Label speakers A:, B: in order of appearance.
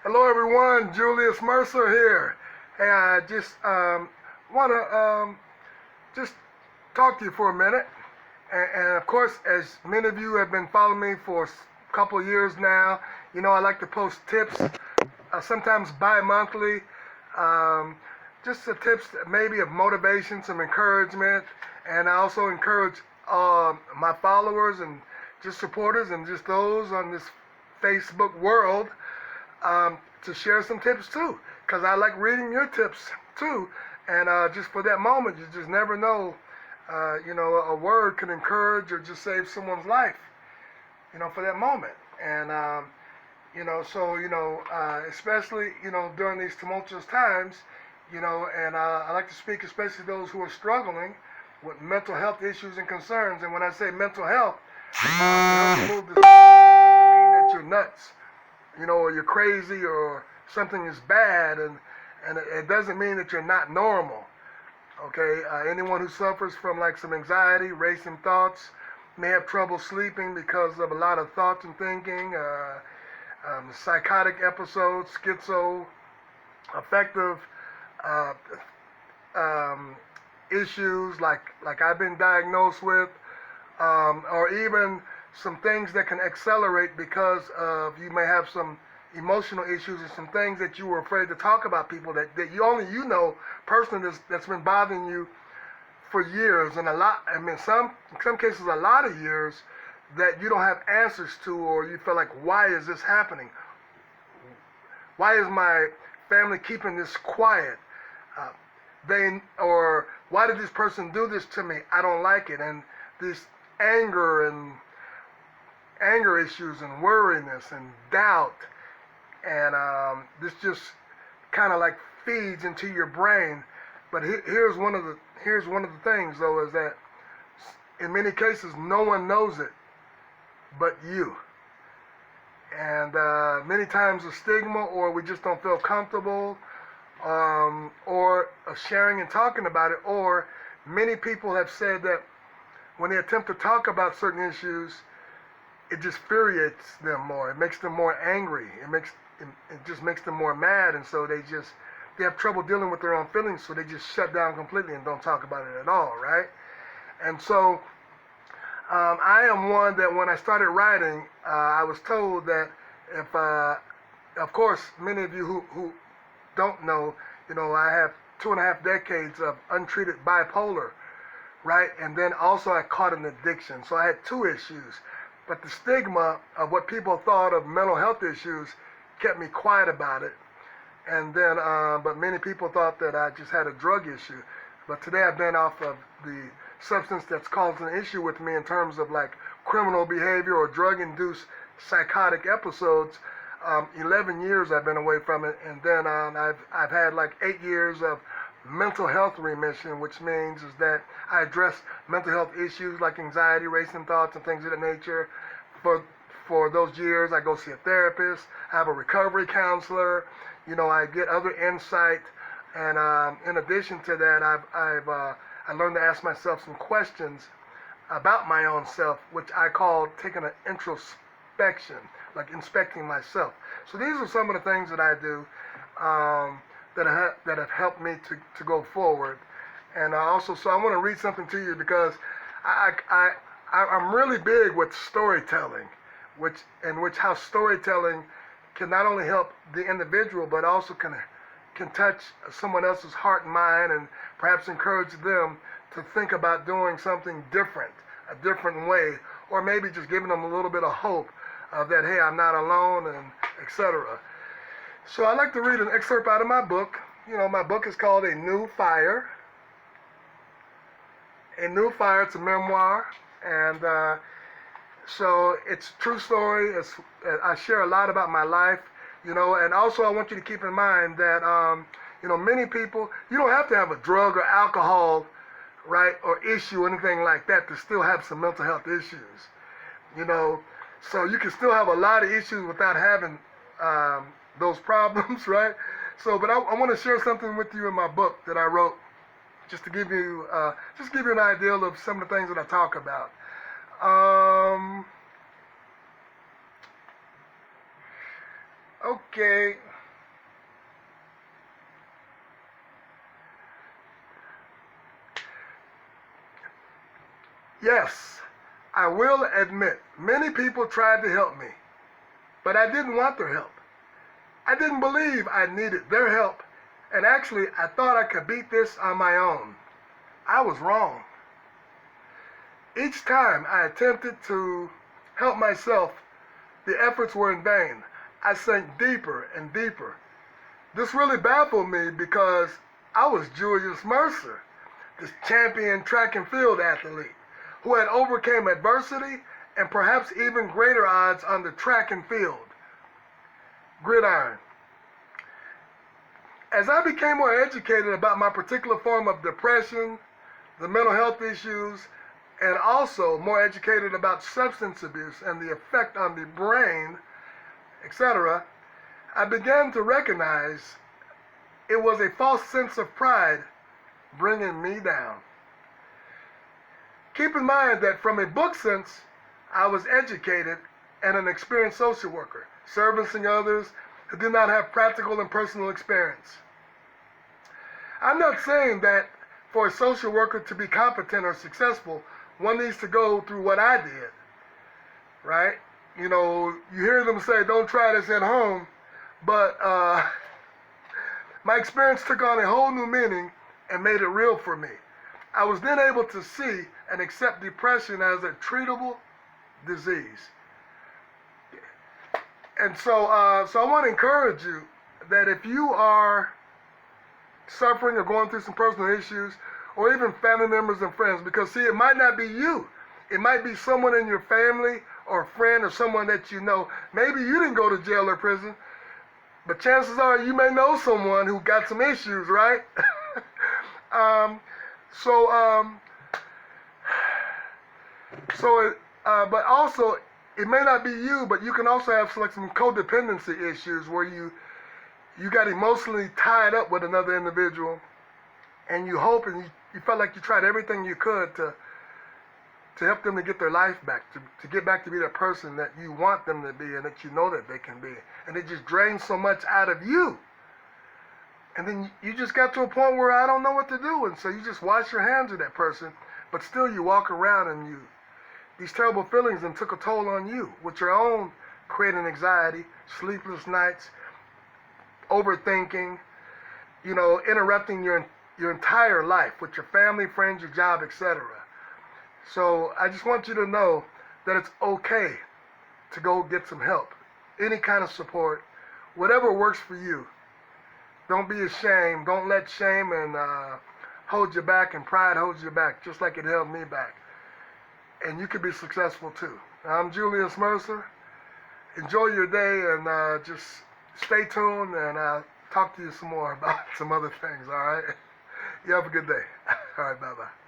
A: Hello, everyone. Julius Mercer here. Hey, I just want to just talk to you for a minute. And of course, as many of you have been following me for a couple of years now, you know I like to post tips, sometimes bi-monthly, um, just the tips maybe of motivation, some encouragement, and I also encourage my followers and just supporters and just those on this Facebook world to share some tips too, because I like reading your tips too. And just for that moment, you just never know. A word can encourage or just save someone's life. For that moment. And especially during these tumultuous times. And I like to speak especially to those who are struggling with mental health issues and concerns. And when I say mental health, it doesn't mean that you're nuts, or you're crazy or something is bad, and it doesn't mean that you're not normal. Okay, anyone who suffers from like some anxiety, racing thoughts, may have trouble sleeping because of a lot of thoughts and thinking, psychotic episodes, schizo, affective uh, um, issues like I've been diagnosed with, or even some things that can accelerate because of you may have some emotional issues and some things that you were afraid to talk about people that you only personally that's been bothering you for years, and some cases a lot of years, that you don't have answers to, or you feel like, why is this happening? Why is my family keeping this quiet? Uh, or why did this person do this to me? I don't like it. And this anger issues and worriness and doubt, and this just kind of like feeds into your brain. But here's one of the things though, is that in many cases no one knows it but you. And many times the stigma, or we just don't feel comfortable, or sharing and talking about it, or many people have said that when they attempt to talk about certain issues, it just infuriates them more. It makes them more angry. It just makes them more mad, and so they have trouble dealing with their own feelings, so they just shut down completely and don't talk about it at all, right? And so I am one that when I started writing, I was told that if, of course, many of you who don't know, I have 2.5 decades of untreated bipolar, right? And then also I caught an addiction. So I had two issues. But the stigma of what people thought of mental health issues kept me quiet about it. And then, but many people thought that I just had a drug issue. But today I've been off of the substance that's caused an issue with me in terms of like criminal behavior or drug-induced psychotic episodes. 11 years I've been away from it, and then I've had like 8 years of mental health remission, which means is that I address mental health issues like anxiety, racing thoughts, and things of that nature. For those years, I go see a therapist. I have a recovery counselor. I get other insight, and in addition to that, I learned to ask myself some questions about my own self, which I call taking an introspection, like inspecting myself. So these are some of the things that I do that have helped me to go forward. And also, so I want to read something to you because I'm really big with storytelling, which how storytelling can not only help the individual but also can touch someone else's heart and mind, and perhaps encourage them to think about doing something different, a different way, or maybe just giving them a little bit of hope that, hey, I'm not alone, and etc. So I like to read an excerpt out of my book. My book is called A New Fire. A New Fire, it's a memoir, and so it's a true story. I share a lot about my life, and also I want you to keep in mind that, many people, you don't have to have a drug or alcohol, right, or issue or anything like that to still have some mental health issues, so you can still have a lot of issues without having those problems, right? So, but I want to share something with you in my book that I wrote, just to give you an idea of some of the things that I talk about. Okay. Yes, I will admit, many people tried to help me, but I didn't want their help. I didn't believe I needed their help, and actually, I thought I could beat this on my own. I was wrong. Each time I attempted to help myself, the efforts were in vain. I sank deeper and deeper. This really baffled me because I was Julius Mercer, this champion track and field athlete who had overcome adversity and perhaps even greater odds on the track and field gridiron. As I became more educated about my particular form of depression, the mental health issues, and also more educated about substance abuse and the effect on the brain, etc., I began to recognize it was a false sense of pride bringing me down. Keep in mind that from a book sense, I was educated and an experienced social worker, servicing others who did not have practical and personal experience. I'm not saying that for a social worker to be competent or successful, one needs to go through what I did, right? You know, you hear them say, don't try this at home, but my experience took on a whole new meaning and made it real for me. I was then able to see and accept depression as a treatable disease. And so I want to encourage you that if you are suffering or going through some personal issues, or even family members and friends, because see, it might not be you. It might be someone in your family or a friend or someone that you know. Maybe you didn't go to jail or prison, but chances are you may know someone who got some issues, right? But also, it may not be you, but you can also have some codependency issues where you got emotionally tied up with another individual, and you hope and you felt like you tried everything you could to help them to get their life back, to get back to be that person that you want them to be and that you know that they can be. And it just drains so much out of you. And then you just got to a point where I don't know what to do. And so you just wash your hands of that person, but still you walk around and these terrible feelings and took a toll on you with your own creating anxiety, sleepless nights, overthinking, interrupting your entire life with your family, friends, your job, etc. So I just want you to know that it's okay to go get some help, any kind of support, whatever works for you. Don't be ashamed. Don't let shame and hold you back, and pride holds you back, just like it held me back. And you can be successful too. I'm Julius Mercer. Enjoy your day and just stay tuned, and I'll talk to you some more about some other things, all right? You have a good day. All right, bye-bye.